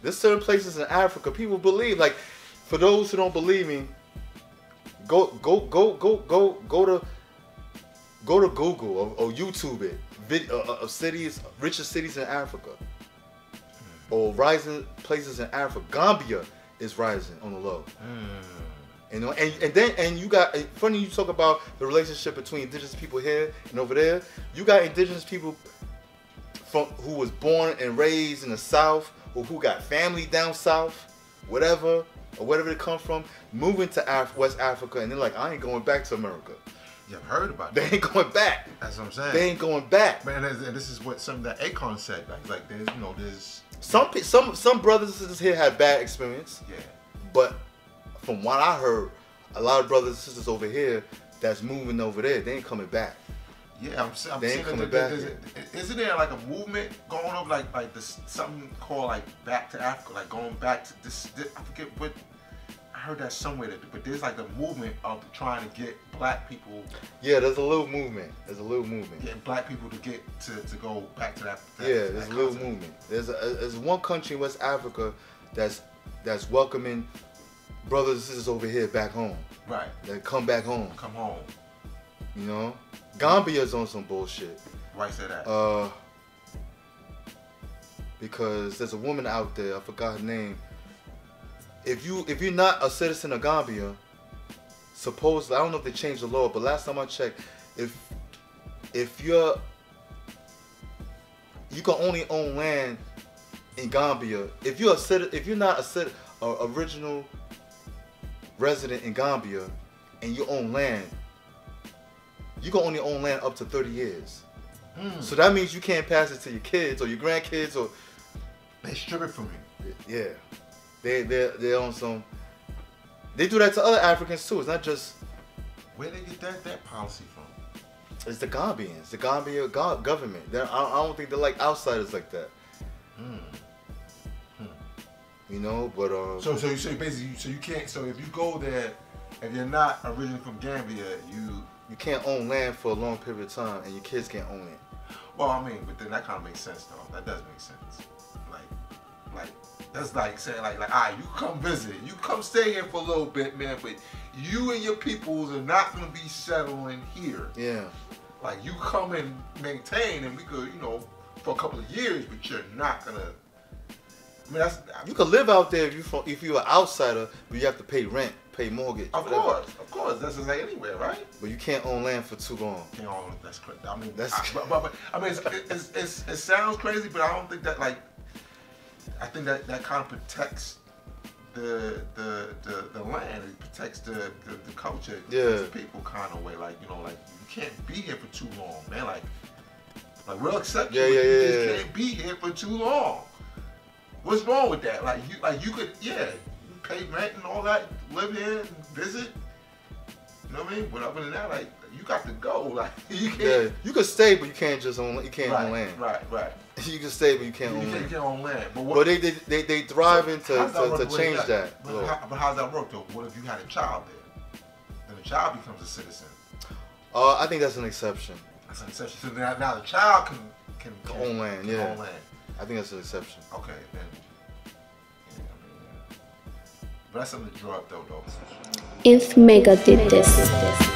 There's certain places in Africa people believe. Like, for those who don't believe me, go to Google or YouTube it. Of cities, richest cities in Africa, or rising places in Africa. Gambia is rising on the low. You know, and you got, funny you talk about the relationship between indigenous people here and over there. You got indigenous people who was born and raised in the South, or who got family down south, whatever, or wherever they come from, moving to West Africa, and they're like, I ain't going back to America. Yeah, I've heard about that. They ain't going back. That's what I'm saying. They ain't going back. Man, and this is what something that Akon said. Like there's, you know, there's some brothers and sisters here had bad experience. Yeah. But from what I heard, a lot of brothers and sisters over here that's moving over there, they ain't coming back. Yeah, I'm they saying coming back. Isn't there like a movement going on, like this something called like Back to Africa, like going back to this I forget what. I heard that somewhere, but there's like a movement of trying to get black people. Yeah, there's a little movement. Getting black people to get to go back to that. Yeah, there's a little movement. There's one country in West Africa that's welcoming brothers and sisters over here back home. Right. That come back home. Come home. You know, Gambia's on some bullshit. Why you say that? Because there's a woman out there, I forgot her name. If you're not a citizen of Gambia, supposedly, I don't know if they changed the law, but last time I checked, if you can only own land in Gambia. If you're not a original resident in Gambia and you own land, you can only own land up to 30 years. So that means you can't pass it to your kids or your grandkids, or they strip it from you. Yeah. They're on some. They do that to other Africans too. It's not just. Where they get that policy from? It's the Gambians, the Gambia government. I don't think they're like outsiders like that. You know, but So you say basically, so you can't. So if you go there, if you're not originally from Gambia, you can't own land for a long period of time, and your kids can't own it. Well, I mean, but then that kind of makes sense though. That does make sense. Like. That's like saying like, all right, you come visit, you come stay here for a little bit, man, but you and your peoples are not gonna be settling here. Yeah. Like you come and maintain, and we could, you know, for a couple of years, but you're not gonna. I mean, you could live out there if you're an outsider, but you have to pay rent, pay mortgage. Of course, that's just like anywhere, right? But you can't own land for too long. Can't own. That's crazy. I mean, I mean, it sounds crazy, but I don't think that like. I think that kind of protects the land. It protects the culture. It protects the people kind of way. Like, you know, like you can't be here for too long, man. Like we'll accept you. You just can't be here for too long. What's wrong with that? Like you could you pay rent and all that, live here and visit. You know what I mean? But other than that, like you got to go. Like you can't. Yeah, you could stay, but you can't just own. You can't own land. Right. You can stay, but you can't own land. You can't own land. But they thriving to change that. But how's that work though? What if you had a child there? Then the child becomes a citizen. I think that's an exception. That's an exception. So now the child can own land. Can own land. I think that's an exception. Okay, then. But that's something to draw up though. INFMEGA did this.